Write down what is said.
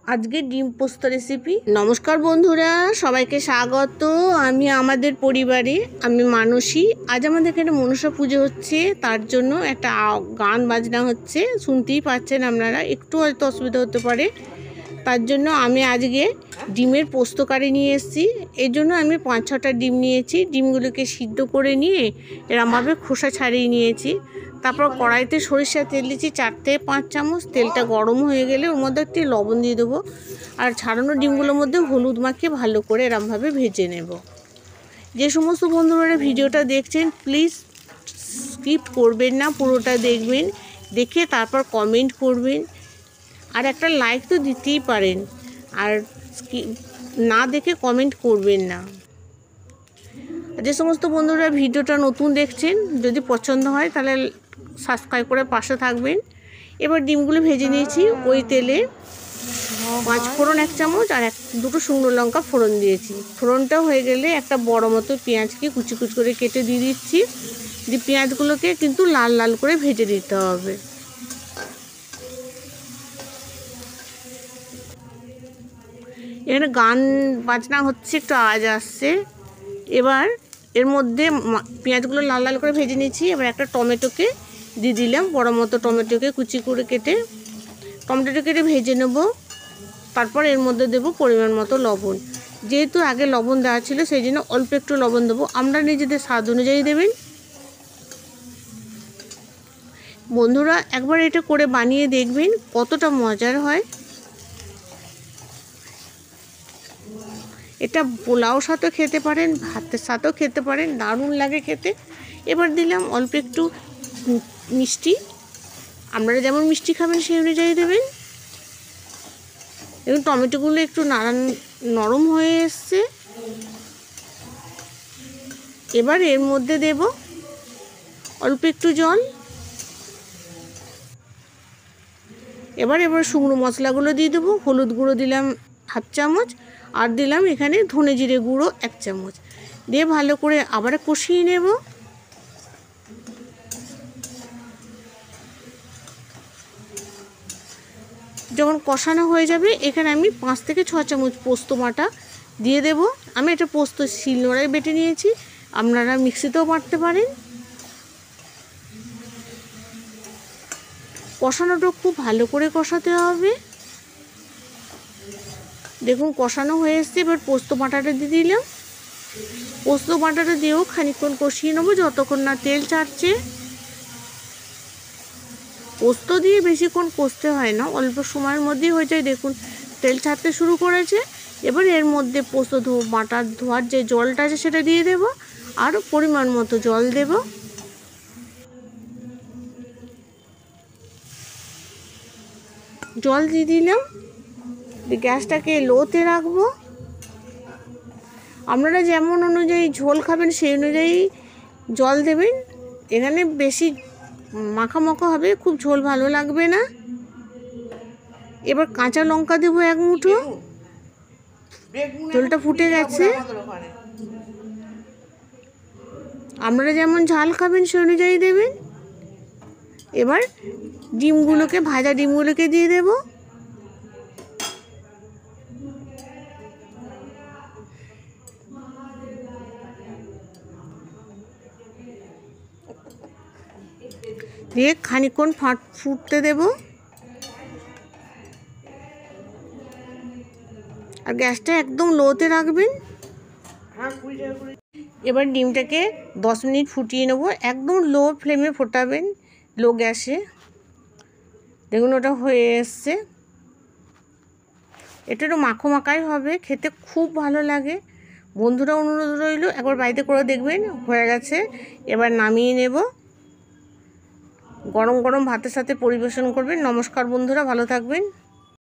আজকে ডিম পোস্ত রেসিপি। নমস্কার বন্ধুরা, সবাইকে স্বাগত। আমি আমাদের পরিবারে, আমি মানসী। আজ আমাদের এখানে মনসা পুজো হচ্ছে, তার জন্য একটা গান বাজনা হচ্ছে, শুনতেই পাচ্ছেন আপনারা। একটু হয়তো অসুবিধা হতে পারে, তার জন্য আমি আজকে ডিমের পোস্তকারি নিয়ে এসেছি। এর জন্য আমি 5-6টা ডিম নিয়েছি। ডিমগুলোকে সিদ্ধ করে নিয়ে এরমভাবে খোসা ছাড়িয়ে নিয়েছি। তারপর কড়াইতে সরিষার তেল দিচ্ছি 4 থেকে 5 চামচ। তেলটা গরম হয়ে গেলে ওর মধ্যে একটু লবণ দিয়ে দেবো, আর ছাড়ানো ডিমগুলোর মধ্যে হলুদ মাখিয়ে ভালো করে এরমভাবে ভেজে নেব। যে সমস্ত বন্ধুরা ভিডিওটা দেখছেন, প্লিজ স্কিপ করবেন না, পুরোটা দেখবেন। দেখে তারপর কমেন্ট করবেন, আর একটা লাইক তো দিতেই পারেন, আর না দেখে কমেন্ট করবেন না। যে সমস্ত বন্ধুরা ভিডিওটা নতুন দেখছেন, যদি পছন্দ হয় তাহলে সাবস্ক্রাইব করে পাশে থাকবেন। এবার ডিমগুলো ভেজে নিয়েছি। ওই তেলে 5 ফোড়ন 1 চামচ আর 2টো শুকনো লঙ্কা ফোড়ন দিয়েছি। ফোড়নটা হয়ে গেলে একটা বড় মতো পেঁয়াজকে কুচি কুচি করে কেটে দিয়ে দিচ্ছি। দিয়ে পেঁয়াজগুলোকে কিন্তু লাল লাল করে ভেজে দিতে হবে। এখানে গান বাজনা হচ্ছে, একটু আওয়াজ আসছে। এবার এর মধ্যে পেঁয়াজগুলো লাল লাল করে ভেজে নিয়েছি। এবার একটা টমেটোকে দিয়ে দিলাম, বড় মতো টমেটোকে কুচি করে কেটে। টমেটোটা কেটে ভেজে নেব। তারপর এর মধ্যে দেব পরিমাণ মতো লবণ। যেহেতু আগে লবণ দেওয়া ছিল, সেই জন্য অল্প একটু লবণ দেবো। আমরা নিজেদের স্বাদ অনুযায়ী দেবেন। বন্ধুরা একবার এটা করে বানিয়ে দেখবেন কতটা মজার হয়। এটা পোলাও সাথেও খেতে পারেন, ভাতের সাথেও খেতে পারেন, দারুণ লাগে খেতে। এবার দিলাম অল্প একটু মিষ্টি। আপনারা যেমন মিষ্টি খাবেন সেই অনুযায়ী দেবেন। এবং টমেটোগুলো একটু নরম হয়ে এসছে। এবার এর মধ্যে দেব অল্প একটু জল। এবার শুকনো মশলাগুলো দিয়ে দেবো। হলুদ গুঁড়ো দিলাম 1/2 চামচ, আর দিলাম এখানে ধনে জিরে গুঁড়ো 1 চামচ। দিয়ে ভালো করে আবার কষিয়ে নেব। যখন কষানো হয়ে যাবে, এখানে আমি 5 থেকে 6 চামচ পোস্ত বাটা দিয়ে দেব। আমি এটা পোস্ত শিলনোড়ায় বেটে নিয়েছি, আপনারা মিক্সিতেও বাটতে পারেন। কষানোটা খুব ভালো করে কষাতে হবে। দেখুন কষানো হয়ে এসছে। এবার পোস্ত বাটাটা দিয়ে দিলাম। পোস্ত বাটাটা দিয়েও খানিকক্ষণ কষিয়ে নেবো, যতক্ষণ না তেল ছাড়ছে। পোস্ত দিয়ে বেশিক্ষণ কষতে হয় না, অল্প সময়ের মধ্যেই হয়ে যায়। দেখুন তেল ছাড়তে শুরু করেছে। এবার এর মধ্যে পোস্ত বাটা ধোয়ার যে জলটা আছে সেটা দিয়ে দেব, আর পরিমাণ মতো জল দেব। জল দিয়ে দিলাম। গ্যাসটাকে লোতে রাখবো। আপনারা যেমন অনুযায়ী ঝোল খাবেন সেই অনুযায়ী জল দেবেন। এখানে বেশি মাখা হবে, খুব ঝোল ভালো লাগবে না। এবার কাঁচা লঙ্কা দেবো 1 মুঠো। ঝোলটা ফুটে গেছে। আপনারা যেমন ঝাল খাবেন সেই অনুযায়ী দেবেন। এবার ডিমগুলোকে, ভাজা ডিমগুলোকে দিয়ে দেব। দিয়ে খানিকক্ষণ ফুটতে দেব। আর গ্যাসটা একদম লোতে রাখবেন। এবার ডিমটাকে 10 মিনিট ফুটিয়ে নেব। একদম লো ফ্লেমে ফোটাবেন, লো গ্যাসে। দেখুন ওটা হয়ে এসছে। এটা একটু মাখাই হবে, খেতে খুব ভালো লাগে। বন্ধুরা অনুরোধ রইল, একবার বাড়িতে করে দেখবেন। হয়ে গেছে, এবার নামিয়ে নেব। গরম গরম ভাতের সাথে পরিবেশন করবেন। নমস্কার বন্ধুরা, ভালো থাকবেন।